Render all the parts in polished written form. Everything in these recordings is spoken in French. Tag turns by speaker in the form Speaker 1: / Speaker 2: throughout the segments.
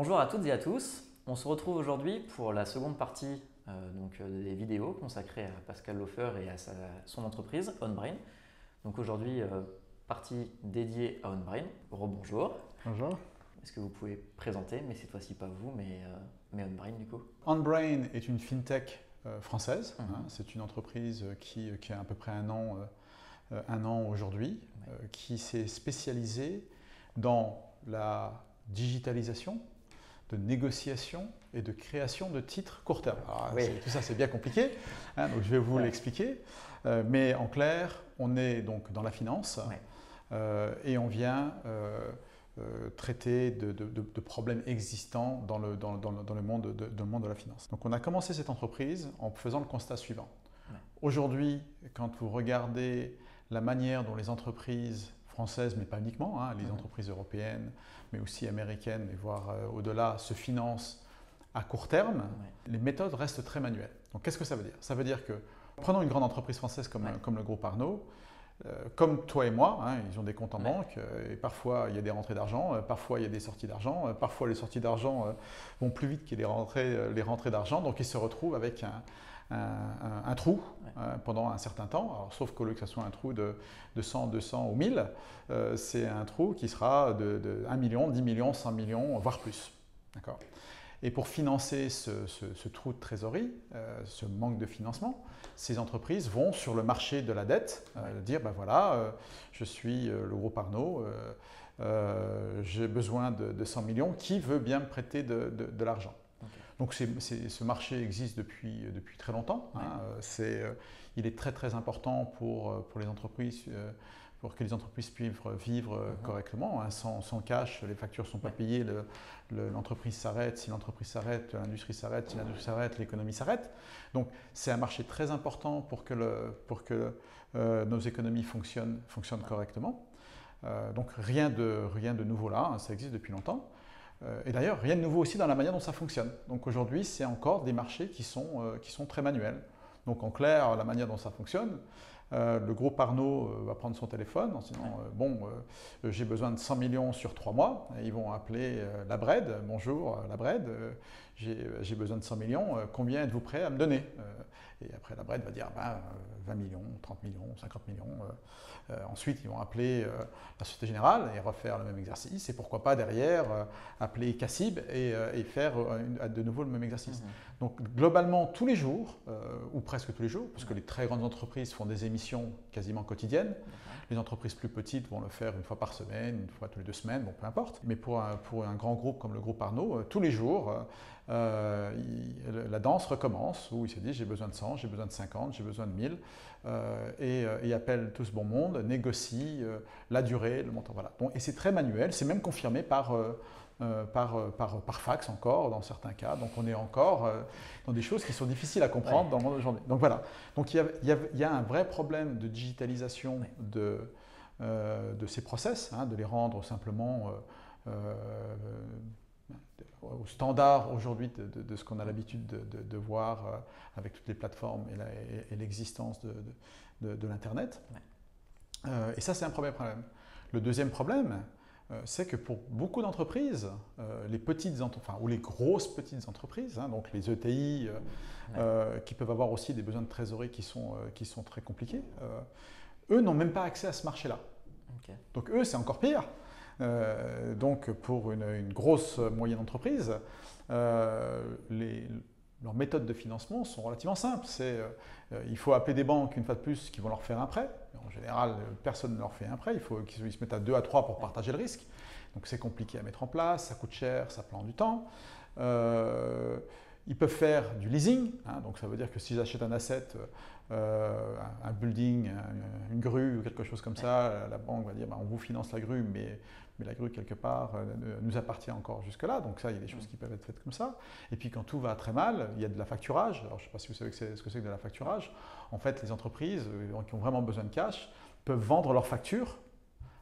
Speaker 1: Bonjour à toutes et à tous. On se retrouve aujourd'hui pour la seconde partie des vidéos consacrées à Pascal Laufer et à son entreprise OnBrain. Donc aujourd'hui, partie dédiée à OnBrain. Rebonjour.
Speaker 2: Bonjour.
Speaker 1: Est-ce que vous pouvez présenter, mais cette fois-ci pas vous, mais OnBrain du coup?
Speaker 2: OnBrain est une fintech française. C'est une entreprise qui a à peu près un an aujourd'hui, qui s'est spécialisée dans la digitalisation, de négociation et de création de titres court terme. Alors,
Speaker 1: oui.
Speaker 2: Tout ça, c'est bien compliqué, donc je vais vous l'expliquer. Mais en clair, on est donc dans la finance et on vient traiter de problèmes existants dans le monde de la finance. Donc on a commencé cette entreprise en faisant le constat suivant. Aujourd'hui, quand vous regardez la manière dont les entreprises françaises, mais pas uniquement, les entreprises européennes, mais aussi américaines, et voire au-delà, se financent à court terme, les méthodes restent très manuelles. Donc qu'est-ce que ça veut dire? Ça veut dire que, prenons une grande entreprise française comme le groupe Arnaud, comme toi et moi, ils ont des comptes en banque et parfois il y a des rentrées d'argent, parfois il y a des sorties d'argent, parfois les sorties d'argent vont plus vite que les rentrées d'argent, donc ils se retrouvent avec un trou pendant un certain temps. Alors, sauf qu'au lieu que ce soit un trou de 100, 200 ou 1000, c'est un trou qui sera de 1 million, 10 millions, 100 millions, voire plus. D'accord ? Et pour financer ce trou de trésorerie, ce manque de financement, ces entreprises vont sur le marché de la dette dire ben voilà, je suis le groupe Arnaud, j'ai besoin de 100 millions, qui veut bien me prêter de l'argent? Donc ce marché existe depuis très longtemps. Il est très très important pour les entreprises, pour que les entreprises puissent vivre correctement. Sans cash, les factures ne sont pas payées, l'entreprise s'arrête. Si l'entreprise s'arrête, l'industrie s'arrête. Si l'industrie s'arrête, l'économie s'arrête. Donc c'est un marché très important pour que nos économies fonctionnent correctement. Donc rien de nouveau là, ça existe depuis longtemps. Et d'ailleurs, rien de nouveau aussi dans la manière dont ça fonctionne. Donc aujourd'hui, c'est encore des marchés qui sont très manuels. Donc en clair, la manière dont ça fonctionne, le groupe Arnaud va prendre son téléphone en disant j'ai besoin de 100 millions sur 3 mois. Et ils vont appeler la Bred. Bonjour la Bred, j'ai besoin de 100 millions, combien êtes-vous prêt à me donner? Et après la Bred va dire 20 millions, 30 millions, 50 millions. Ensuite, ils vont appeler la Société Générale et refaire le même exercice. Et pourquoi pas derrière appeler Cassib et faire de nouveau le même exercice. Donc globalement, tous les jours, ou presque tous les jours, parce que les très grandes entreprises font des émissions quasiment quotidiennes. Les entreprises plus petites vont le faire une fois par semaine, une fois tous les 2 semaines, bon, peu importe. Mais pour un grand groupe comme le groupe Arnaud, tous les jours, la danse recommence, où il se dit j'ai besoin de 100, j'ai besoin de 50, j'ai besoin de 1000, et appelle tout ce bon monde, négocie la durée, le montant. Voilà. Donc, et c'est très manuel, c'est même confirmé par fax encore dans certains cas. Donc on est encore dans des choses qui sont difficiles à comprendre dans le monde d'aujourd'hui. Donc voilà. Donc il y a un vrai problème de digitalisation de ces process, de les rendre simplement au standard aujourd'hui de ce qu'on a l'habitude de voir avec toutes les plateformes et l'existence de l'Internet. Et ça, c'est un premier problème. Le deuxième problème, c'est que pour beaucoup d'entreprises, les petites ou les grosses petites entreprises, donc les ETI, qui peuvent avoir aussi des besoins de trésorerie qui sont très compliqués, eux n'ont même pas accès à ce marché-là. Donc eux, c'est encore pire. Donc pour une grosse moyenne entreprise, leurs méthodes de financement sont relativement simples. Il faut appeler des banques une fois de plus qui vont leur faire un prêt. En général, personne ne leur fait un prêt. Il faut qu'ils se mettent à 2 à 3 pour partager le risque. Donc c'est compliqué à mettre en place, ça coûte cher, ça prend du temps. Ils peuvent faire du leasing. Donc ça veut dire que s'ils achètent un asset, un building, une grue ou quelque chose comme ça, la banque va dire on vous finance la grue, mais la grue quelque part nous appartient encore jusque-là. Donc ça, il y a des choses qui peuvent être faites comme ça. Et puis quand tout va très mal, il y a de la facturage. Alors je ne sais pas si vous savez ce que c'est que de la facturage. En fait, les entreprises qui ont vraiment besoin de cash peuvent vendre leurs factures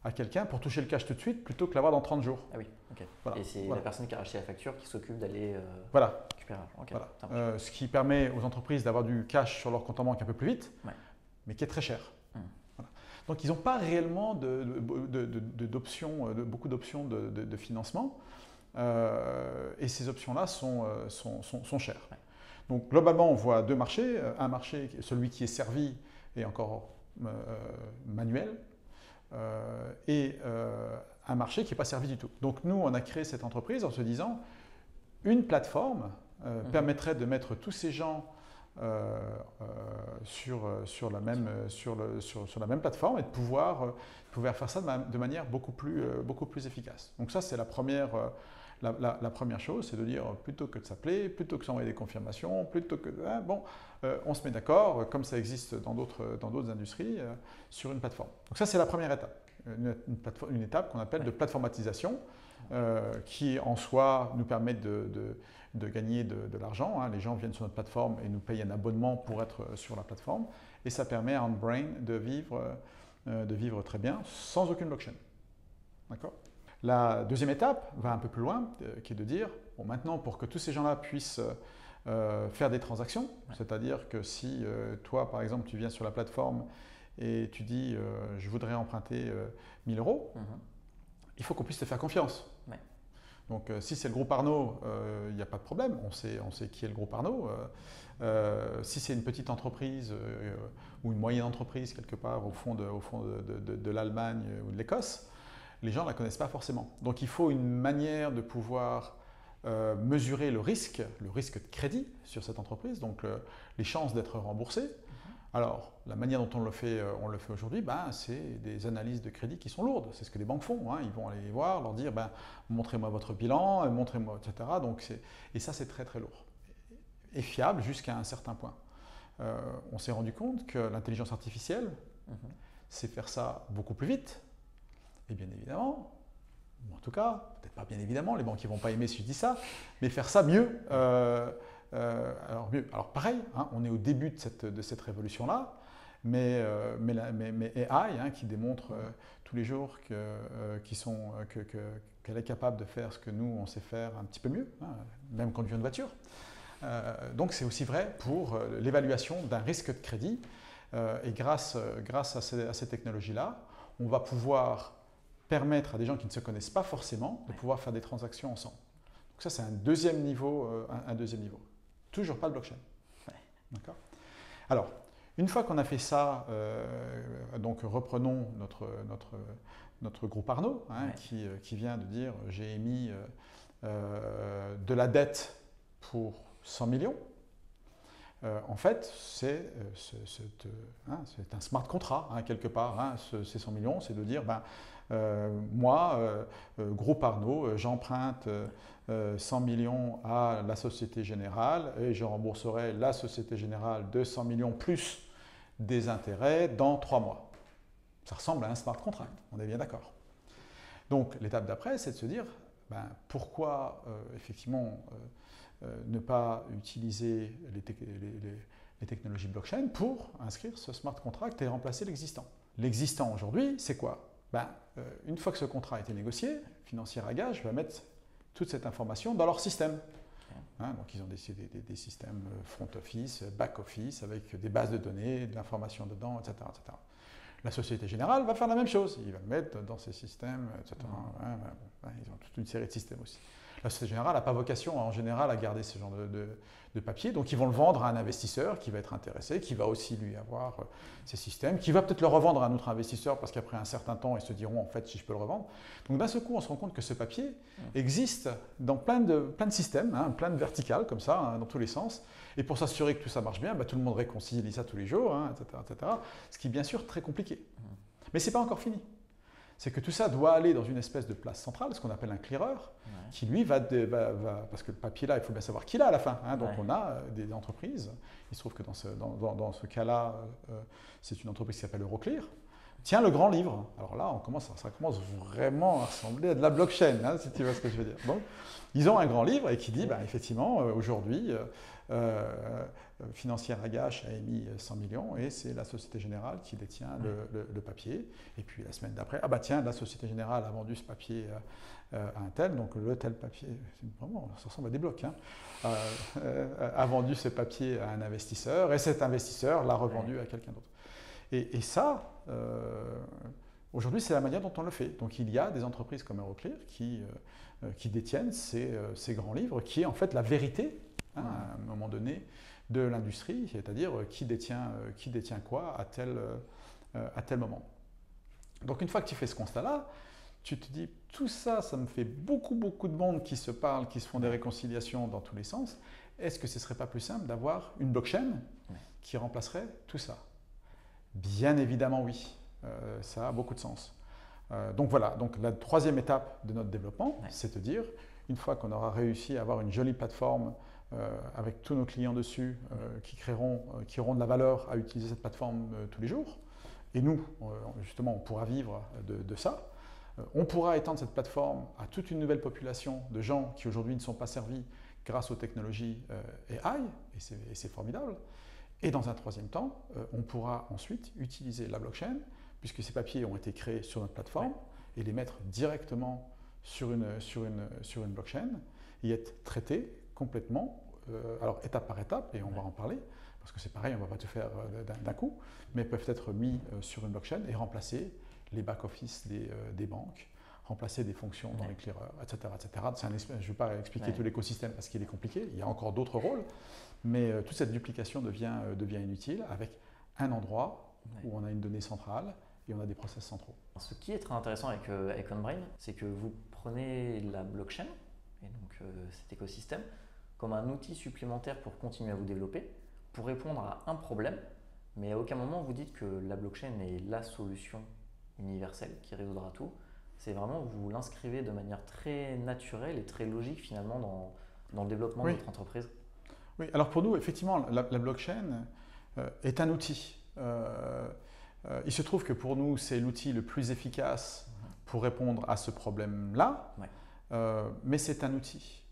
Speaker 2: à quelqu'un pour toucher le cash tout de suite plutôt que l'avoir dans 30 jours.
Speaker 1: Ah oui, ok.
Speaker 2: Voilà.
Speaker 1: Et c'est la personne qui a racheté la facture qui s'occupe d'aller récupérer l'argent. Okay.
Speaker 2: Voilà. Ce qui permet aux entreprises d'avoir du cash sur leur compte en banque un peu plus vite, mais qui est très cher. Voilà. Donc ils n'ont pas réellement beaucoup d'options de financement. et ces options-là sont chères. Ouais. Donc globalement, on voit deux marchés. Un marché, celui qui est servi et encore manuel, et un marché qui n'est pas servi du tout. Donc nous, on a créé cette entreprise en se disant, une plateforme permettrait de mettre tous ces gens sur la même plateforme et de pouvoir faire ça de manière beaucoup plus efficace. Donc ça, c'est la première chose, c'est de dire, plutôt que de s'appeler, plutôt que d'envoyer des confirmations, plutôt que de... on se met d'accord, comme ça existe dans d'autres industries, sur une plateforme. Donc ça, c'est la première étape. Une étape qu'on appelle de plateformatisation, qui en soi nous permet de gagner de l'argent. Les gens viennent sur notre plateforme et nous payent un abonnement pour être sur la plateforme. Et ça permet à OnBrain de vivre très bien sans aucune blockchain. D'accord ? La deuxième étape va un peu plus loin, qui est de dire, bon, maintenant pour que tous ces gens-là puissent faire des transactions, c'est-à-dire que si toi par exemple tu viens sur la plateforme et tu dis je voudrais emprunter 1 000 €, il faut qu'on puisse te faire confiance. Ouais. Donc si c'est le groupe Arnaud, il n'y a pas de problème, on sait qui est le groupe Arnaud. Si c'est une petite entreprise ou une moyenne entreprise quelque part au fond de l'Allemagne ou de l'Écosse, les gens ne la connaissent pas forcément. Donc il faut une manière de pouvoir mesurer le risque de crédit sur cette entreprise, donc les chances d'être remboursé. Alors, la manière dont on le fait aujourd'hui, c'est des analyses de crédit qui sont lourdes. C'est ce que les banques font. Ils vont aller les voir, leur dire montrez-moi votre bilan, montrez-moi, etc. Donc, et ça, c'est très très lourd. Et fiable jusqu'à un certain point. On s'est rendu compte que l'intelligence artificielle, c'est faire ça beaucoup plus vite. Et bien évidemment, ou en tout cas, peut-être pas bien évidemment, les banques ne vont pas aimer si je dis ça, mais faire ça mieux. Alors pareil, on est au début de cette révolution-là, mais AI, qui démontre tous les jours qu'elle est capable de faire ce que nous, on sait faire un petit peu mieux, même conduire une voiture. Donc c'est aussi vrai pour l'évaluation d'un risque de crédit. Et grâce à ces technologies-là, on va pouvoir permettre à des gens qui ne se connaissent pas forcément de pouvoir faire des transactions ensemble. Donc ça, c'est un deuxième niveau. Toujours pas de blockchain. Ouais. D'accord ? Alors, une fois qu'on a fait ça, donc reprenons notre groupe Arnaud, qui vient de dire j'ai émis de la dette pour 100 millions. En fait, c'est un smart contract, quelque part. Ces 100 millions, c'est de dire, moi, groupe Arnaud, j'emprunte 100 millions à la Société Générale et je rembourserai la Société Générale de 100 millions plus des intérêts dans 3 mois. Ça ressemble à un smart contract, on est bien d'accord. Donc, l'étape d'après, c'est de se dire, pourquoi, effectivement, ne pas utiliser les technologies blockchain pour inscrire ce smart contract et remplacer l'existant. L'existant aujourd'hui, c'est quoi ? Une fois que ce contrat a été négocié, Financière à Gage va mettre toute cette information dans leur système. Donc ils ont des systèmes front office, back office, avec des bases de données, de l'information dedans, etc., etc. La Société Générale va faire la même chose. Ils vont le mettre dans ces systèmes, etc. Ils ont toute une série de systèmes aussi. La Société Générale n'a pas vocation en général à garder ce genre de papier, donc ils vont le vendre à un investisseur qui va être intéressé, qui va aussi lui avoir ces systèmes, qui va peut-être le revendre à un autre investisseur parce qu'après un certain temps, ils se diront en fait si je peux le revendre. Donc d'un seul coup, on se rend compte que ce papier existe dans plein de systèmes, plein de verticales comme ça, dans tous les sens. Et pour s'assurer que tout ça marche bien, tout le monde réconcilie ça tous les jours, etc., etc. Ce qui est bien sûr très compliqué. Mais ce n'est pas encore fini. C'est que tout ça doit aller dans une espèce de place centrale, ce qu'on appelle un clearer, qui lui va parce que le papier là, il faut bien savoir qui l'a à la fin. Donc on a des entreprises, il se trouve que dans ce cas-là, c'est une entreprise qui s'appelle Euroclear. Tiens, le grand livre. Alors là, ça commence vraiment à ressembler à de la blockchain, si tu vois ce que je veux dire. Donc, ils ont un grand livre et qui dit, effectivement, aujourd'hui, Financière à Gage a émis 100 millions et c'est la Société Générale qui détient le papier. Et puis la semaine d'après, tiens, la Société Générale a vendu ce papier à un tel, donc le tel papier, vraiment, ça ressemble à des blocs, a vendu ce papier à un investisseur et cet investisseur l'a revendu à quelqu'un d'autre. Et ça, Aujourd'hui, c'est la manière dont on le fait. Donc il y a des entreprises comme Euroclear qui détiennent ces grands livres, qui est en fait la vérité, hein, à un moment donné, de l'industrie, c'est-à-dire qui détient quoi à tel moment. Donc une fois que tu fais ce constat-là, tu te dis, tout ça, ça me fait beaucoup de monde qui se parle, qui se font des réconciliations dans tous les sens. Est-ce que ce ne serait pas plus simple d'avoir une blockchain qui remplacerait tout ça? Bien évidemment, oui. Ça a beaucoup de sens. Donc voilà, donc la troisième étape de notre développement, c'est de dire, une fois qu'on aura réussi à avoir une jolie plateforme avec tous nos clients dessus qui auront de la valeur à utiliser cette plateforme tous les jours, et nous, justement, on pourra vivre de ça. On pourra étendre cette plateforme à toute une nouvelle population de gens qui aujourd'hui ne sont pas servis grâce aux technologies AI, et c'est formidable. Et dans un troisième temps, on pourra ensuite utiliser la blockchain, puisque ces papiers ont été créés sur notre plateforme, et les mettre directement sur une blockchain, et être traités complètement, alors étape par étape, et on va en parler, parce que c'est pareil, on ne va pas tout faire d'un coup, mais peuvent être mis sur une blockchain et remplacer les back-office des banques, remplacer des fonctions dans les clearers, etc. Je ne vais pas expliquer tout l'écosystème parce qu'il est compliqué, il y a encore d'autres rôles, mais toute cette duplication devient inutile avec un endroit où on a une donnée centrale et on a des process centraux.
Speaker 1: Ce qui est très intéressant avec OnBrain, c'est que vous prenez la blockchain, et donc cet écosystème, comme un outil supplémentaire pour continuer à vous développer, pour répondre à un problème, mais à aucun moment vous dites que la blockchain est la solution universelle qui résoudra tout. C'est vraiment, vous l'inscrivez de manière très naturelle et très logique finalement dans le développement de votre entreprise.
Speaker 2: Oui, alors pour nous, effectivement, la blockchain est un outil. Il se trouve que pour nous, c'est l'outil le plus efficace pour répondre à ce problème-là, mais c'est un outil.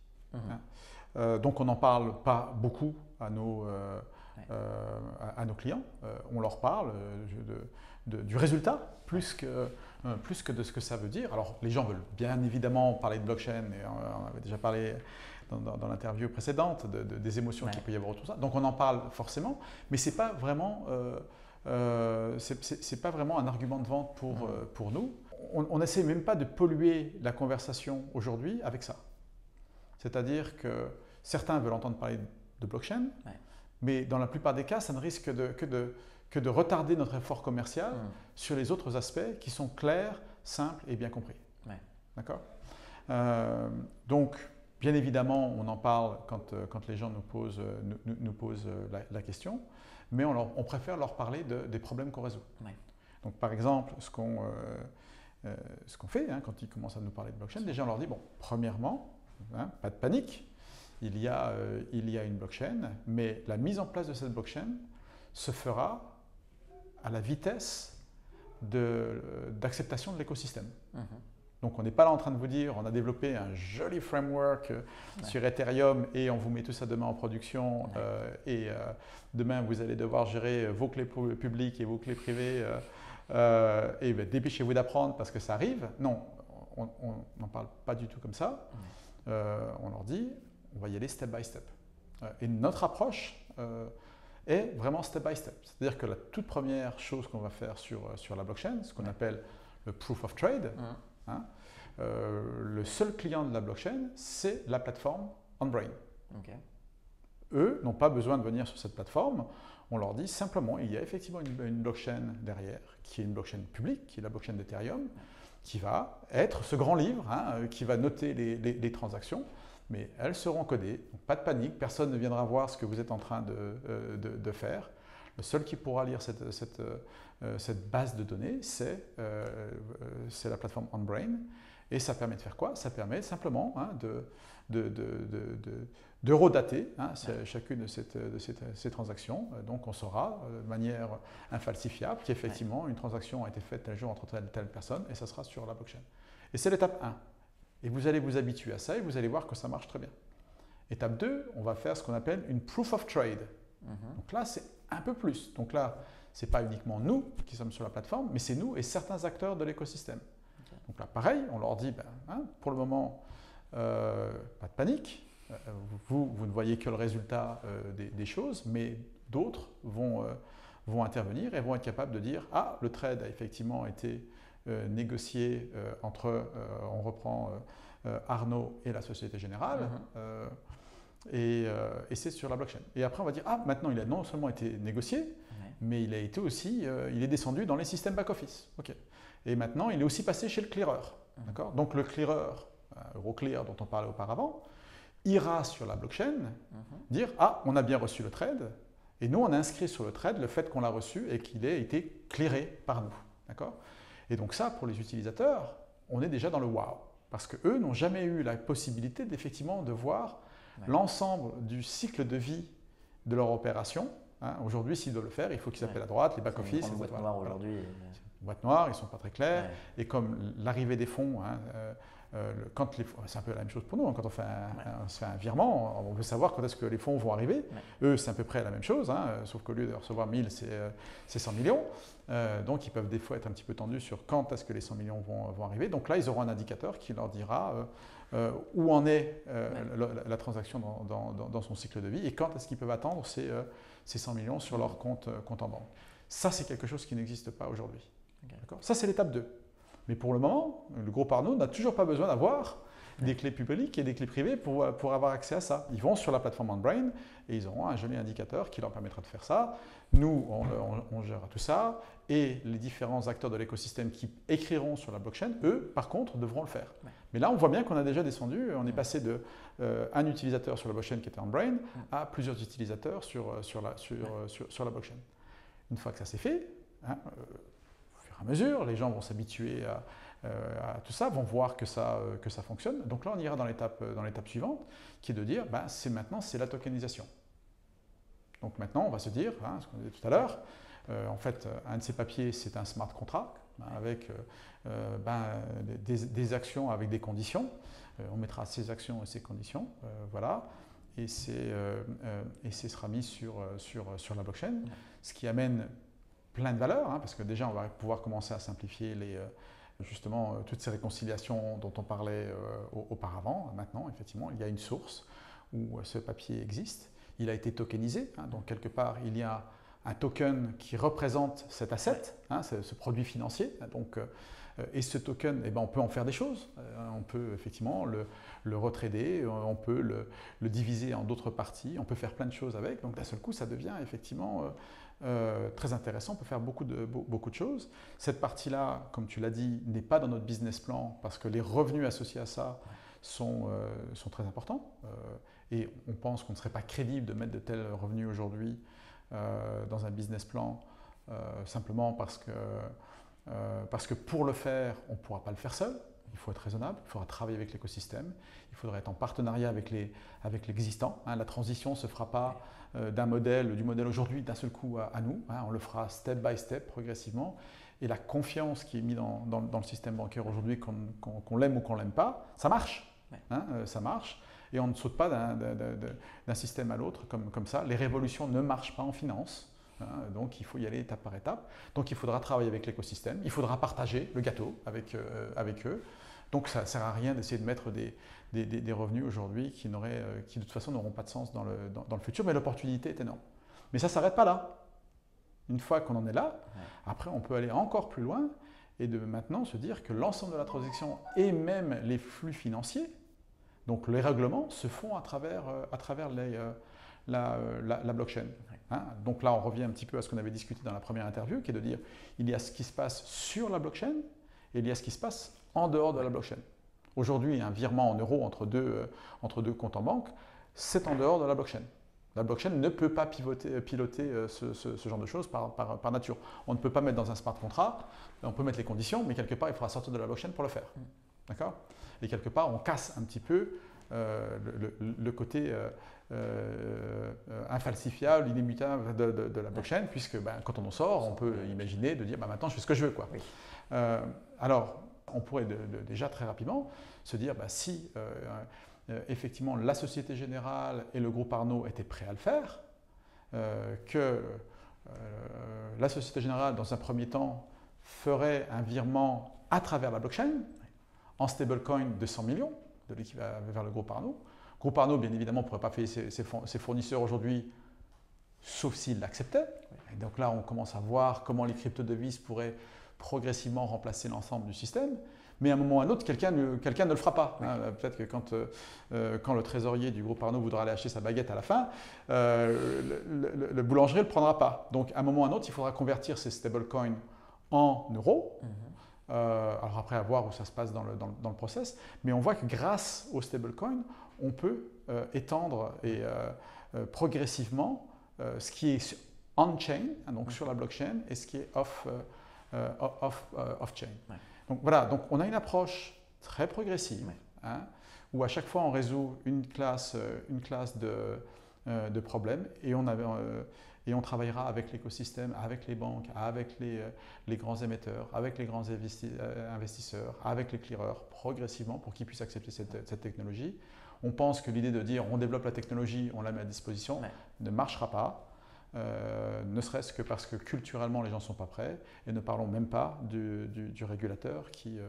Speaker 2: Donc on n'en parle pas beaucoup à nos clients. On leur parle du résultat plus que de ce que ça veut dire. Alors les gens veulent bien évidemment parler de blockchain, et on avait déjà parlé dans l'interview précédente des émotions qu'il peut y avoir autour de ça. Donc on en parle forcément, mais ce n'est pas vraiment un argument de vente pour nous. On n'essaie même pas de polluer la conversation aujourd'hui avec ça. C'est-à-dire que certains veulent entendre parler de blockchain, mais dans la plupart des cas, ça ne risque que de retarder notre effort commercial sur les autres aspects qui sont clairs, simples et bien compris. D'accord ? Donc, bien évidemment, on en parle quand les gens nous posent la question, mais on préfère leur parler des problèmes qu'on résout. Donc, par exemple, ce qu'on fait quand ils commencent à nous parler de blockchain, déjà on leur dit, bon, premièrement, pas de panique, il y a une blockchain, mais la mise en place de cette blockchain se fera à la vitesse d'acceptation de l'écosystème. Donc on n'est pas là en train de vous dire, on a développé un joli framework sur Ethereum et on vous met tout ça demain en production et demain vous allez devoir gérer vos clés publiques et vos clés privées et dépêchez-vous d'apprendre parce que ça arrive. Non, on n'en parle pas du tout comme ça. On leur dit, on va y aller step by step. Et notre approche est vraiment step by step. C'est-à-dire que la toute première chose qu'on va faire sur la blockchain, ce qu'on appelle le proof of trade, le seul client de la blockchain, c'est la plateforme OnBrain. Eux n'ont pas besoin de venir sur cette plateforme. On leur dit simplement, il y a effectivement une blockchain derrière, qui est une blockchain publique, qui est la blockchain d'Ethereum, qui va être ce grand livre, qui va noter les transactions, mais elles seront codées. Donc, pas de panique, personne ne viendra voir ce que vous êtes en train de faire. Le seul qui pourra lire cette base de données, c'est la plateforme OnBrain. Et ça permet de faire quoi? Ça permet simplement d'eurodater chacune de ces transactions. Donc on saura de manière infalsifiable qu'effectivement une transaction a été faite tel jour entre telle et telle personne et ça sera sur la blockchain. Et c'est l'étape 1. Et vous allez vous habituer à ça et vous allez voir que ça marche très bien. Étape 2, on va faire ce qu'on appelle une proof of trade. Donc là, c'est un peu plus. Donc là, ce n'est pas uniquement nous qui sommes sur la plateforme, mais c'est nous et certains acteurs de l'écosystème. Donc là, pareil, on leur dit, pour le moment, pas de panique, vous ne voyez que le résultat des choses, mais d'autres vont intervenir et vont être capables de dire, ah, le trade a effectivement été négocié entre, on reprend Arnaud et la Société Générale, et c'est sur la blockchain. Et après, on va dire, ah, maintenant, il a non seulement été négocié, mais il a été aussi, il est descendu dans les systèmes back-office. Okay. Et maintenant, il est aussi passé chez le clearer. D'accord. Donc, le clearer, Euroclear, dont on parlait auparavant, ira sur la blockchain, dire, ah, on a bien reçu le trade, et nous, on a inscrit sur le trade le fait qu'on l'a reçu et qu'il ait été clearé par nous. D'accord. Et donc ça, pour les utilisateurs, on est déjà dans le wow. Parce qu'eux n'ont jamais eu la possibilité d'effectivement de voir l'ensemble du cycle de vie de leur opération. Aujourd'hui, s'ils doivent le faire, il faut qu'ils appellent à droite, les back-office.
Speaker 1: Les boîtes noires aujourd'hui.
Speaker 2: Boîtes noires, ils ne sont pas très clairs. Et comme l'arrivée des fonds, c'est un peu la même chose pour nous. Quand on fait un virement, on veut savoir quand est-ce que les fonds vont arriver. Eux, c'est à peu près la même chose, sauf qu'au lieu de recevoir 1000, c'est 100 millions. Donc, ils peuvent des fois être un petit peu tendus sur quand est-ce que les 100 millions vont arriver. Donc là, ils auront un indicateur qui leur dira où en est la transaction dans son cycle de vie et quand est-ce qu'ils peuvent attendre ces 100 millions sur leur compte en banque. Ça, c'est quelque chose qui n'existe pas aujourd'hui. Ça, c'est l'étape 2. Mais pour le moment, le groupe Arnaud n'a toujours pas besoin d'avoir des clés publiques et des clés privées pour avoir accès à ça. Ils vont sur la plateforme OnBrain et ils auront un joli indicateur qui leur permettra de faire ça. Nous, on gérera tout ça et les différents acteurs de l'écosystème qui écriront sur la blockchain, eux, par contre, devront le faire. Mais là, on voit bien qu'on a déjà descendu. On est passé de un utilisateur sur la blockchain qui était OnBrain à plusieurs utilisateurs sur la blockchain. Une fois que ça c'est fait, à mesure, les gens vont s'habituer à tout ça, vont voir que ça fonctionne. Donc là, on ira dans l'étape suivante, qui est de dire, maintenant, c'est la tokenisation. Donc maintenant, on va se dire, ce qu'on disait tout à l'heure, en fait, un de ces papiers, c'est un smart contract, avec des actions avec des conditions. On mettra ces actions et ces conditions, voilà. Et ce sera mis sur la blockchain, ce qui amène plein de valeurs, parce que déjà, on va pouvoir commencer à simplifier justement toutes ces réconciliations dont on parlait auparavant. Maintenant, effectivement, il y a une source où ce papier existe. Il a été tokenisé, donc quelque part, il y a un token qui représente cet asset, ce produit financier. Donc, et ce token, on peut en faire des choses. On peut effectivement le retrader, on peut le diviser en d'autres parties, on peut faire plein de choses avec. Donc d'un seul coup, ça devient effectivement très intéressant, on peut faire beaucoup de choses. Cette partie-là, comme tu l'as dit, n'est pas dans notre business plan parce que les revenus associés à ça sont très importants. Et on pense qu'on ne serait pas crédible de mettre de tels revenus aujourd'hui dans un business plan simplement parce que pour le faire, on ne pourra pas le faire seul. Il faut être raisonnable, il faudra travailler avec l'écosystème, il faudra être en partenariat avec l'existant. La transition ne se fera pas du modèle aujourd'hui d'un seul coup à nous. On le fera step by step, progressivement. Et la confiance qui est mise dans le système bancaire aujourd'hui, qu'on l'aime ou qu'on ne l'aime pas, ça marche. Ça marche. Et on ne saute pas d'un système à l'autre comme ça. Les révolutions ne marchent pas en finance. Donc il faut y aller étape par étape. Donc il faudra travailler avec l'écosystème, il faudra partager le gâteau avec eux. Donc ça ne sert à rien d'essayer de mettre des revenus aujourd'hui qui de toute façon n'auront pas de sens dans le futur, mais l'opportunité est énorme. Mais ça ne s'arrête pas là. Une fois qu'on en est là, après on peut aller encore plus loin et de maintenant se dire que l'ensemble de la transaction et même les flux financiers, donc les règlements, se font à travers la blockchain. Donc là, on revient un petit peu à ce qu'on avait discuté dans la première interview, qui est de dire il y a ce qui se passe sur la blockchain et il y a ce qui se passe en dehors de la blockchain. Aujourd'hui, un virement en euros entre deux comptes en banque, c'est en dehors de la blockchain. La blockchain ne peut pas piloter ce genre de choses par nature. On ne peut pas mettre dans un smart contract, on peut mettre les conditions, mais quelque part, il faudra sortir de la blockchain pour le faire. D'accord ? Et quelque part, on casse un petit peu le côté infalsifiable, inimmutable de la blockchain, puisque quand on en sort, on peut imaginer de dire maintenant je fais ce que je veux. Oui. Alors, on pourrait déjà très rapidement se dire si effectivement la Société Générale et le groupe Arnaud étaient prêts à le faire, que la Société Générale, dans un premier temps, ferait un virement à travers la blockchain en stablecoin de 100 millions de l'équivalent vers le groupe Arnaud. Le groupe Arnaud, bien évidemment, ne pourrait pas payer ses fournisseurs aujourd'hui, sauf s'ils l'acceptaient. Et donc là, on commence à voir comment les crypto-devises pourraient progressivement remplacer l'ensemble du système. Mais à un moment ou à un autre, quelqu'un ne le fera pas. Hein. Peut-être que quand le trésorier du groupe Arnaud voudra aller acheter sa baguette à la fin, le boulanger ne le prendra pas. Donc à un moment ou à un autre, il faudra convertir ces stablecoins en euros. Alors après, à voir où ça se passe dans le process. Mais on voit que grâce aux stablecoins, on peut étendre et progressivement ce qui est on-chain, hein, donc sur la blockchain, et ce qui est off-chain. Donc voilà, donc on a une approche très progressive, hein, où à chaque fois on résout une classe de problèmes et on travaillera avec l'écosystème, avec les banques, avec les grands émetteurs, avec les grands investisseurs, avec les clearers, progressivement pour qu'ils puissent accepter cette technologie. On pense que l'idée de dire on développe la technologie, on la met à disposition, ne marchera pas. Ne serait-ce que parce que culturellement les gens ne sont pas prêts, et ne parlons même pas du régulateur qui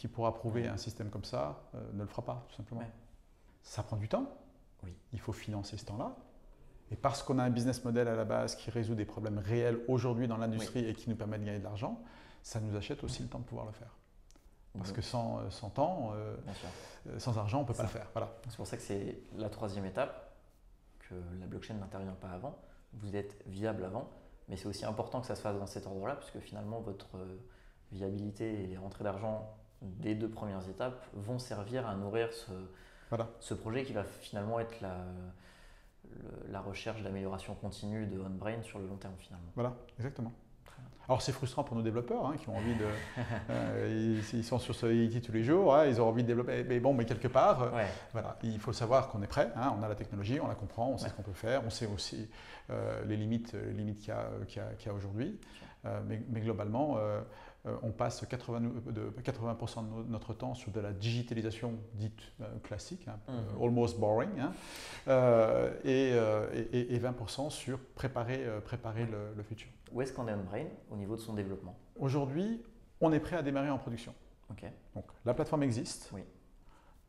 Speaker 2: pour approuver un système comme ça ne le fera pas tout simplement. Ça prend du temps, il faut financer ce temps-là, et parce qu'on a un business model à la base qui résout des problèmes réels aujourd'hui dans l'industrie et qui nous permet de gagner de l'argent, ça nous achète aussi le temps de pouvoir le faire. Parce que sans temps, sans argent, on ne peut pas le faire. Voilà.
Speaker 1: C'est pour ça que c'est la troisième étape, que la blockchain n'intervient pas avant. Vous êtes viable avant, mais c'est aussi important que ça se fasse dans cet ordre-là, puisque finalement votre viabilité et les rentrées d'argent des 2 premières étapes vont servir à nourrir ce projet qui va finalement être la recherche d'amélioration continue de OnBrain sur le long terme finalement.
Speaker 2: Voilà, exactement. Alors c'est frustrant pour nos développeurs qui ont envie de... ils sont sur Solidity tous les jours, ils ont envie de développer, mais quelque part, voilà, il faut savoir qu'on est prêt, on a la technologie, on la comprend, on sait ce qu'on peut faire, on sait aussi les limites qu'il y a aujourd'hui, mais globalement, on passe 80% de notre temps sur de la digitalisation dite classique, almost boring, et 20% sur préparer le futur.
Speaker 1: Où est-ce qu'on est OnBrain au niveau de son développement?
Speaker 2: Aujourd'hui, on est prêt à démarrer en production. Donc, la plateforme existe,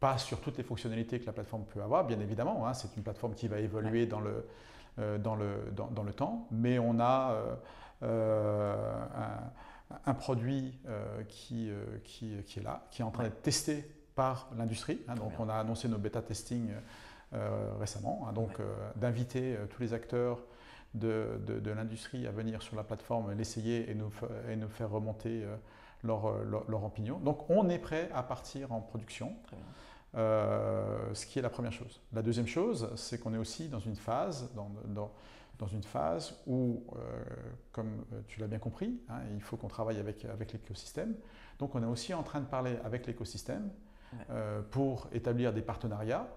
Speaker 2: pas sur toutes les fonctionnalités que la plateforme peut avoir, bien évidemment. C'est une plateforme qui va évoluer dans le temps, mais on a un produit qui est là, qui est en train d'être testé par l'industrie. Donc, on a annoncé nos bêta testing récemment, d'inviter tous les acteurs de l'industrie à venir sur la plateforme, l'essayer et nous faire remonter leur opinion. Donc on est prêt à partir en production, ce qui est la première chose. La deuxième chose, c'est qu'on est aussi dans une phase, dans une phase où, comme tu l'as bien compris, il faut qu'on travaille avec l'écosystème. Donc on est aussi en train de parler avec l'écosystème pour établir des partenariats,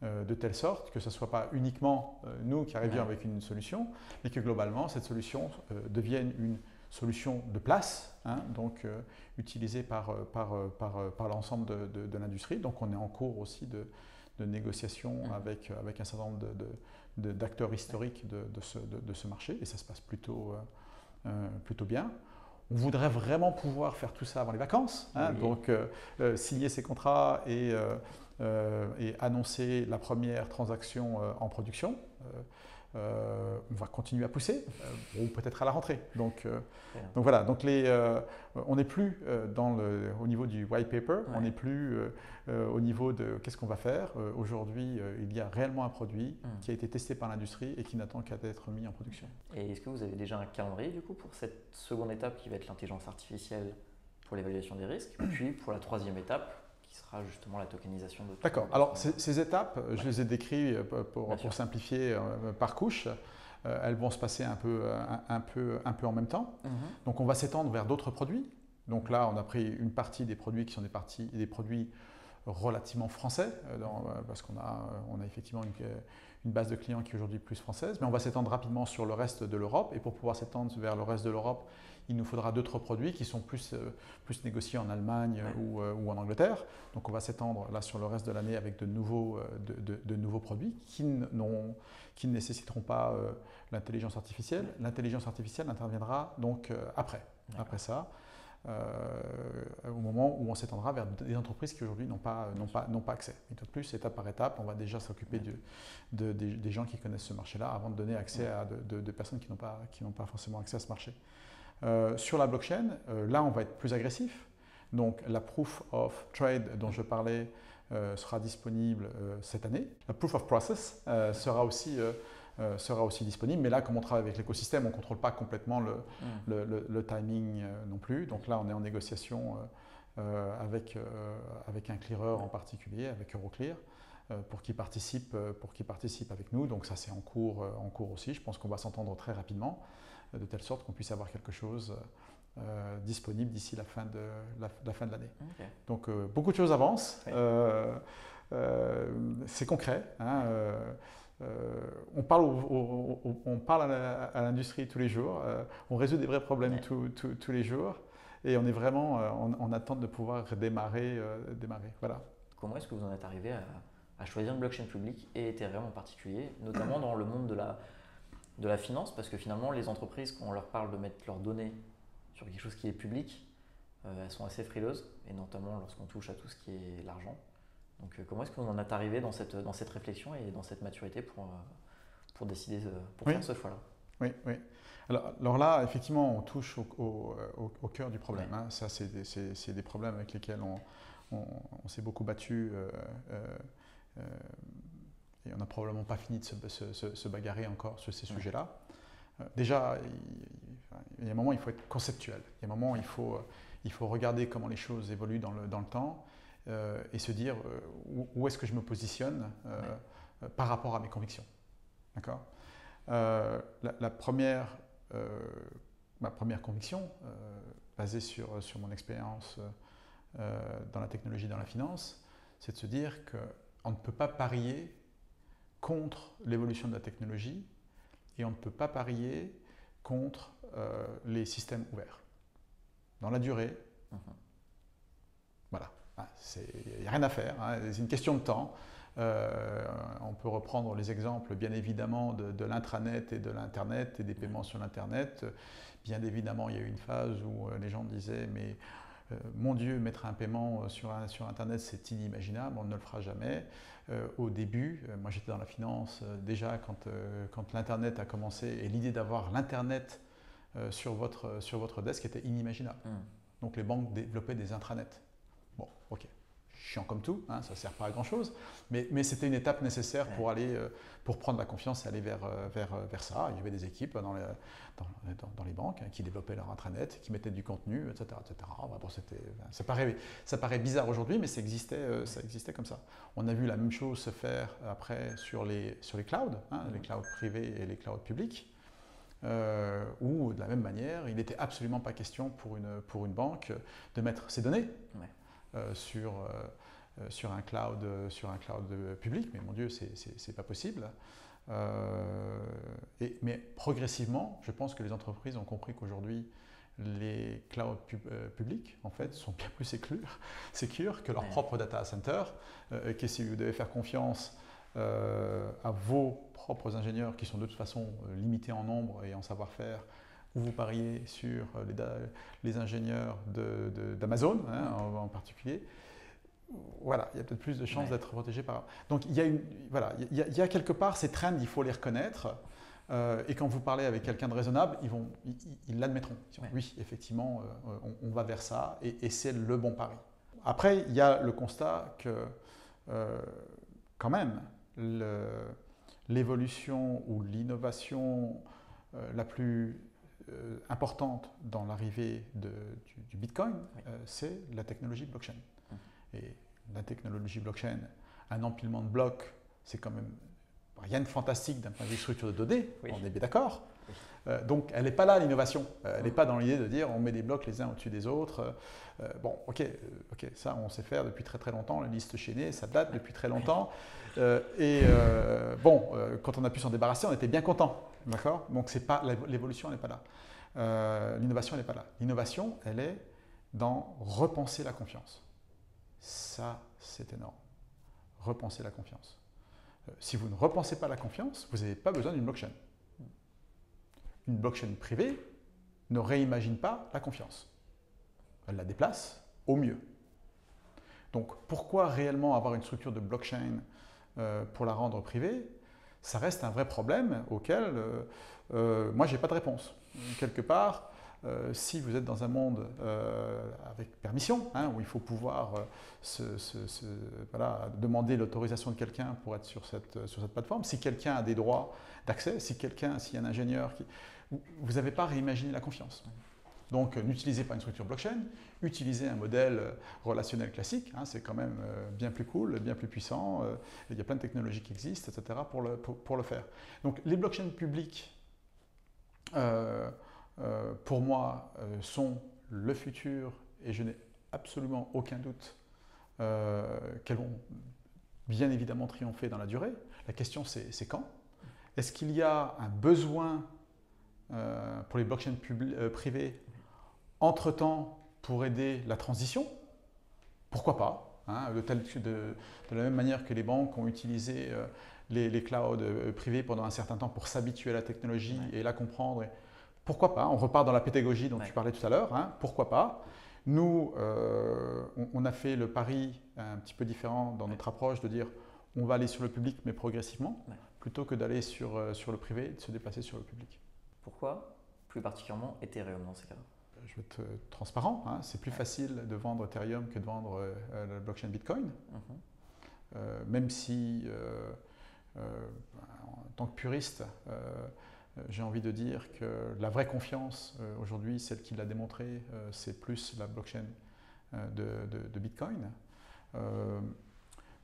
Speaker 2: de telle sorte que ce ne soit pas uniquement nous qui arrivions avec une solution, mais que globalement cette solution devienne une solution de place, donc utilisée par l'ensemble de l'industrie. Donc on est en cours aussi de négociation avec un certain nombre d'acteurs historiques de ce marché, et ça se passe plutôt bien. On voudrait vraiment pouvoir faire tout ça avant les vacances, donc signer ces contrats et annoncer la première transaction en production. On va continuer à pousser, ou peut-être à la rentrée. Donc voilà, donc on n'est plus au niveau du white paper, on n'est plus au niveau de qu'est-ce qu'on va faire. Aujourd'hui, il y a réellement un produit qui a été testé par l'industrie et qui n'attend qu'à être mis en production.
Speaker 1: Et est-ce que vous avez déjà un calendrier du coup pour cette seconde étape qui va être l'intelligence artificielle pour l'évaluation des risques, puis pour la troisième étape qui sera justement la tokenisation de tout.
Speaker 2: D'accord. Alors, ces étapes, je les ai décrites pour simplifier par couche. Elles vont se passer un peu en même temps. Donc, on va s'étendre vers d'autres produits. Donc là, on a pris une partie des produits qui sont des produits relativement français, parce qu'on a effectivement une base de clients qui est aujourd'hui plus française. Mais on va s'étendre rapidement sur le reste de l'Europe. Et pour pouvoir s'étendre vers le reste de l'Europe, il nous faudra d'autres produits qui sont plus négociés en Allemagne ou en Angleterre. Donc on va s'étendre là sur le reste de l'année avec de nouveaux produits qui ne nécessiteront pas l'intelligence artificielle. L'intelligence artificielle interviendra donc après ça, au moment où on s'étendra vers des entreprises qui aujourd'hui n'ont pas accès. Et de plus, étape par étape, on va déjà s'occuper des gens qui connaissent ce marché-là avant de donner accès à des personnes qui n'ont pas forcément accès à ce marché. Sur la blockchain, là, on va être plus agressif. Donc, la Proof of Trade dont je parlais sera disponible cette année. La Proof of Process sera aussi disponible. Mais là, comme on travaille avec l'écosystème, on ne contrôle pas complètement le timing non plus. Donc là, on est en négociation avec un clearer en particulier, avec Euroclear, pour qu'il participe avec nous. Donc ça, c'est en cours aussi. Je pense qu'on va s'entendre très rapidement, de telle sorte qu'on puisse avoir quelque chose disponible d'ici la fin de l'année. Okay. Donc beaucoup de choses avancent. Oui. C'est concret. Hein, on parle à l'industrie tous les jours. On résout des vrais problèmes tous les jours. Et on est vraiment en attente de pouvoir démarrer. Voilà.
Speaker 1: Comment est-ce que vous en êtes arrivé à choisir une blockchain publique et Ethereum en particulier, notamment dans le monde de la finance, parce que finalement, les entreprises, quand on leur parle de mettre leurs données sur quelque chose qui est public, elles sont assez frileuses, et notamment lorsqu'on touche à tout ce qui est l'argent. Donc, comment est-ce que vous en êtes arrivé dans cette réflexion et dans cette maturité pour décider, faire ce choix-là?
Speaker 2: Oui, oui. Alors là, effectivement, on touche au cœur du problème. Oui. Hein. Ça, c'est des problèmes avec lesquels on s'est beaucoup battu. Et on n'a probablement pas fini de se bagarrer encore sur ces sujets-là. Déjà, il y a un moment, il faut être conceptuel. Il y a un moment, il faut regarder comment les choses évoluent dans le temps et se dire où est-ce que je me positionne par rapport à mes convictions. D'accord ? Ma première conviction, basée sur mon expérience dans la technologie, dans la finance, c'est de se dire qu'on ne peut pas parier contre l'évolution de la technologie et on ne peut pas parier contre les systèmes ouverts. Dans la durée, voilà, il n'y a rien à faire, hein, c'est une question de temps. On peut reprendre les exemples, bien évidemment, de l'intranet et de l'Internet et des paiements sur l'Internet. Bien évidemment, il y a eu une phase où les gens disaient « mais mon Dieu, mettre un paiement sur Internet, c'est inimaginable, on ne le fera jamais ». Au début, moi j'étais dans la finance, déjà quand l'Internet a commencé, et l'idée d'avoir l'Internet sur votre desk était inimaginable. Donc les banques développaient des intranets. Bon, ok. Chiant comme tout, hein, ça ne sert pas à grand chose, mais c'était une étape nécessaire pour prendre la confiance et aller vers ça. Il y avait des équipes dans les banques qui développaient leur intranet, qui mettaient du contenu, etc. Bon, ça paraît bizarre aujourd'hui, mais ça existait comme ça. On a vu la même chose se faire après sur les clouds, hein, les clouds privés et les clouds publics, où de la même manière, il n'était absolument pas question pour une banque de mettre ses données. Sur un cloud public, mais mon Dieu, c'est pas possible. Mais progressivement, je pense que les entreprises ont compris qu'aujourd'hui, les clouds publics, en fait, sont bien plus sécures que leur propre data center, que si vous devez faire confiance à vos propres ingénieurs, qui sont de toute façon limités en nombre et en savoir-faire, ou vous pariez sur les ingénieurs d'Amazon, hein, en particulier, voilà, il y a peut-être plus de chances d'être protégé par... Donc il y a quelque part ces trends, il faut les reconnaître, et quand vous parlez avec quelqu'un de raisonnable, ils l'admettront. Oui, effectivement, on va vers ça, et c'est le bon pari. Après, il y a le constat que, quand même, l'évolution ou l'innovation la plus importante dans l'arrivée du Bitcoin, c'est la technologie blockchain. Et la technologie blockchain, un empilement de blocs, c'est quand même rien de fantastique d'un point de vue structure de données, on est bien d'accord. Donc elle n'est pas là l'innovation, elle n'est pas dans l'idée de dire on met des blocs les uns au-dessus des autres. Bon, ok, ça on sait faire depuis très très longtemps, la liste chaînée, ça date depuis très longtemps. Quand on a pu s'en débarrasser, on était bien content, d'accord. Donc l'évolution elle n'est pas là, l'innovation elle n'est pas là. L'innovation elle est dans repenser la confiance. Ça, c'est énorme. Repenser la confiance. Si vous ne repensez pas la confiance, vous n'avez pas besoin d'une blockchain. Une blockchain privée ne réimagine pas la confiance. Elle la déplace au mieux. Donc, pourquoi réellement avoir une structure de blockchain pour la rendre privée? Ça reste un vrai problème auquel moi, je n'ai pas de réponse. Quelque part, si vous êtes dans un monde avec permission, hein, où il faut pouvoir voilà, demander l'autorisation de quelqu'un pour être sur cette plateforme, si quelqu'un a des droits d'accès, s'il y a un ingénieur qui... Vous n'avez pas réimaginé la confiance. Donc, n'utilisez pas une structure blockchain, utilisez un modèle relationnel classique, hein, c'est quand même bien plus cool, bien plus puissant, il y a plein de technologies qui existent, etc., pour le faire. Donc, les blockchains publiques, pour moi, sont le futur et je n'ai absolument aucun doute qu'elles vont bien évidemment triompher dans la durée. La question, c'est quand? Est-ce qu'il y a un besoin pour les blockchains privées entre-temps pour aider la transition? Pourquoi pas, hein, de la même manière que les banques ont utilisé les clouds privés pendant un certain temps pour s'habituer à la technologie et la comprendre. Pourquoi pas? On repart dans la pédagogie dont tu parlais tout à l'heure. Hein, pourquoi pas? Nous, on a fait le pari un petit peu différent dans notre approche de dire on va aller sur le public mais progressivement, plutôt que d'aller sur le privé et de se déplacer sur le public.
Speaker 1: Pourquoi plus particulièrement Ethereum dans ces cas-là?
Speaker 2: Je vais être transparent, hein, c'est plus facile de vendre Ethereum que de vendre la blockchain Bitcoin. Même si, en tant que puriste, j'ai envie de dire que la vraie confiance aujourd'hui, celle qui l'a démontré, c'est plus la blockchain de Bitcoin.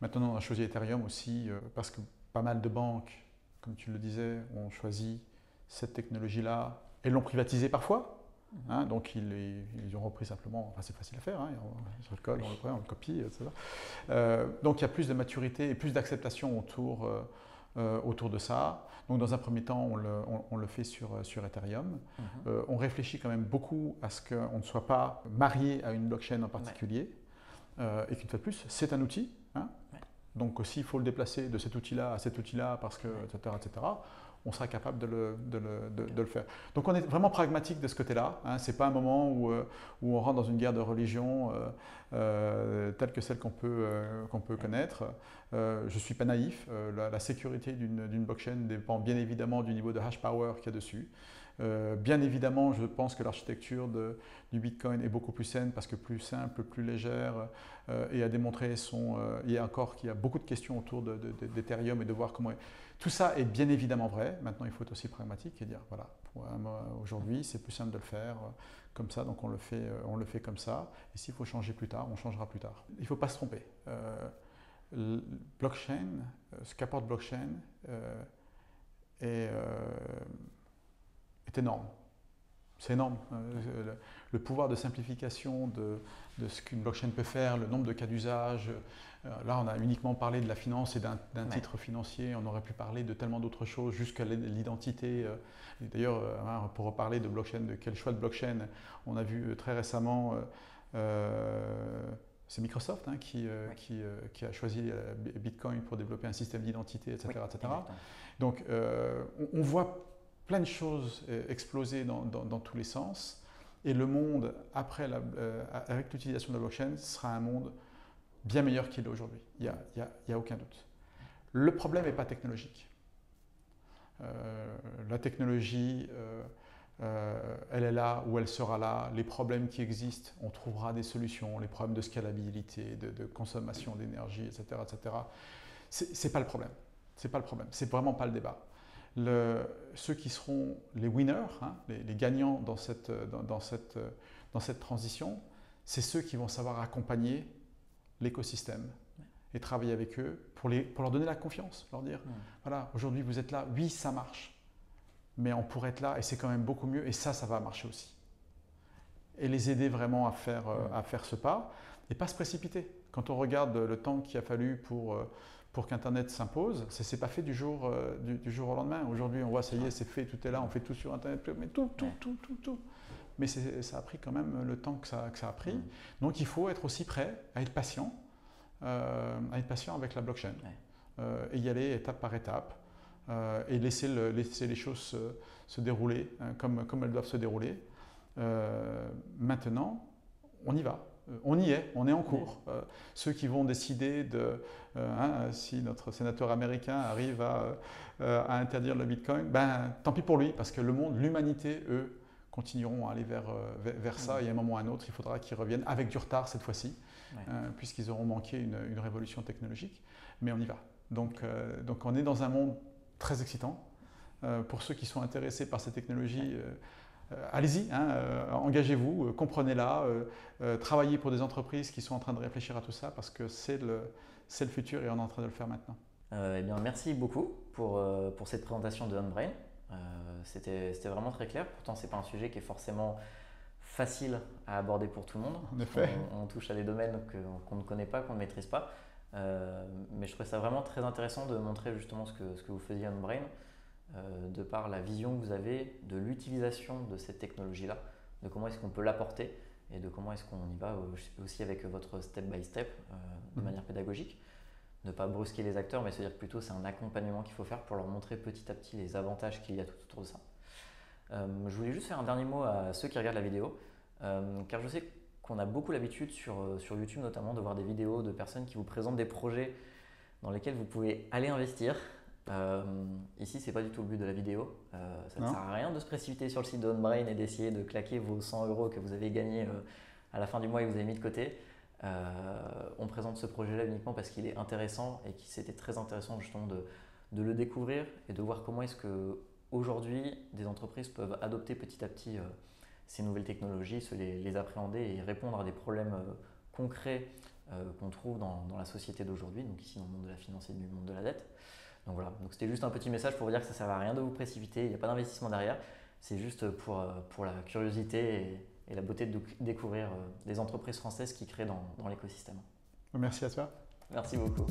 Speaker 2: Maintenant, on a choisi Ethereum aussi parce que pas mal de banques, comme tu le disais, ont choisi cette technologie-là et l'ont privatisée parfois. Hein, donc ils ont repris simplement, enfin, c'est facile à faire, hein, sur le code, on le prend, on le copie, etc. Donc il y a plus de maturité et plus d'acceptation autour de ça. Donc dans un premier temps, on le fait sur Ethereum. On réfléchit quand même beaucoup à ce qu'on ne soit pas marié à une blockchain en particulier et qu'une fois de plus, c'est un outil. Hein. Donc s'il faut le déplacer de cet outil-là à cet outil-là, parce que, etc., on sera capable de le faire. Donc on est vraiment pragmatique de ce côté-là. Hein. Ce n'est pas un moment où on rentre dans une guerre de religion telle que celle qu'on peut connaître. Je ne suis pas naïf. La sécurité d'une blockchain dépend bien évidemment du niveau de hash power qu'il y a dessus. Bien évidemment, je pense que l'architecture du Bitcoin est beaucoup plus saine parce que plus simple, plus légère et à démontrer il y a encore qu'il y a beaucoup de questions autour d'Ethereum et de voir comment... Tout ça est bien évidemment vrai. Maintenant, il faut être aussi pragmatique et dire, voilà, aujourd'hui, c'est plus simple de le faire comme ça, donc on le fait comme ça. Et s'il faut changer plus tard, on changera plus tard. Il ne faut pas se tromper. Blockchain, ce qu'apporte blockchain est énorme. C'est énorme. Le pouvoir de simplification de ce qu'une blockchain peut faire, le nombre de cas d'usage. Là, on a uniquement parlé de la finance et d'un titre financier. On aurait pu parler de tellement d'autres choses, jusqu'à l'identité. D'ailleurs, pour reparler de blockchain, de quel choix de blockchain, on a vu très récemment, c'est Microsoft hein, qui a choisi Bitcoin pour développer un système d'identité, etc. etc. Donc, on voit plein de choses exploser dans tous les sens. Et le monde, après avec l'utilisation de la blockchain, sera un monde bien meilleur qu'il est aujourd'hui. Il n'y a aucun doute. Le problème n'est pas technologique. La technologie, elle est là ou elle sera là. Les problèmes qui existent, on trouvera des solutions. Les problèmes de scalabilité, de consommation d'énergie, etc., etc. C'est pas le problème. C'est pas le problème. C'est vraiment pas le débat. Ceux qui seront les winners, hein, les gagnants dans cette transition, c'est ceux qui vont savoir accompagner l'écosystème et travailler avec eux pour leur donner la confiance, leur dire voilà, aujourd'hui vous êtes là, oui ça marche, mais on pourrait être là et c'est quand même beaucoup mieux et ça va marcher aussi. Et les aider vraiment à faire ce pas et pas se précipiter. Quand on regarde le temps qu'il a fallu pour qu'Internet s'impose, ça ne s'est pas fait du jour au lendemain. Aujourd'hui, on voit, ça y est, c'est fait, tout est là, on fait tout sur Internet, mais tout. Mais ça a pris quand même le temps que ça a pris. Donc, il faut être aussi prêt à être patient avec la blockchain. Et y aller étape par étape et laisser les choses se dérouler comme elles doivent se dérouler. Maintenant, on y va. On y est, on est en cours. Ceux qui vont décider si notre sénateur américain arrive à interdire le Bitcoin, ben, tant pis pour lui, parce que le monde, l'humanité, eux, continueront à aller vers ça, et à un moment ou à un autre, il faudra qu'ils reviennent avec du retard cette fois-ci, puisqu'ils auront manqué une révolution technologique, mais on y va. Donc on est dans un monde très excitant. Pour ceux qui sont intéressés par ces technologies, allez-y, engagez-vous, comprenez-la, travaillez pour des entreprises qui sont en train de réfléchir à tout ça, parce que c'est le futur et on est en train de le faire maintenant.
Speaker 1: Eh bien, merci beaucoup pour cette présentation de OnBrain. C'était vraiment très clair. Pourtant, ce n'est pas un sujet qui est forcément facile à aborder pour tout le monde.
Speaker 2: En effet.
Speaker 1: On touche à des domaines qu'on ne connaît pas, qu'on ne maîtrise pas. Mais je trouvais ça vraiment très intéressant de montrer justement ce que vous faisiez OnBrain, de par la vision que vous avez de l'utilisation de cette technologie-là, de comment est-ce qu'on peut l'apporter et de comment est-ce qu'on y va aussi avec votre step by step de manière pédagogique. Ne pas brusquer les acteurs, mais se dire que plutôt c'est un accompagnement qu'il faut faire pour leur montrer petit à petit les avantages qu'il y a tout autour de ça. Je voulais juste faire un dernier mot à ceux qui regardent la vidéo, car je sais qu'on a beaucoup l'habitude sur YouTube notamment de voir des vidéos de personnes qui vous présentent des projets dans lesquels vous pouvez aller investir. Ici, ce n'est pas du tout le but de la vidéo. Ça ne sert à rien de se précipiter sur le site de OnBrain et d'essayer de claquer vos 100 € que vous avez gagnés à la fin du mois et que vous avez mis de côté. On présente ce projet-là uniquement parce qu'il est intéressant et que c'était très intéressant justement de le découvrir et de voir comment est-ce qu'aujourd'hui des entreprises peuvent adopter petit à petit ces nouvelles technologies, les appréhender et répondre à des problèmes concrets qu'on trouve dans la société d'aujourd'hui, donc ici dans le monde de la finance et du monde de la dette. Donc voilà, donc c'était juste un petit message pour vous dire que ça ne sert à rien de vous précipiter, il n'y a pas d'investissement derrière, c'est juste pour la curiosité et la beauté de découvrir des entreprises françaises qui créent dans l'écosystème.
Speaker 2: Merci à toi.
Speaker 1: Merci beaucoup.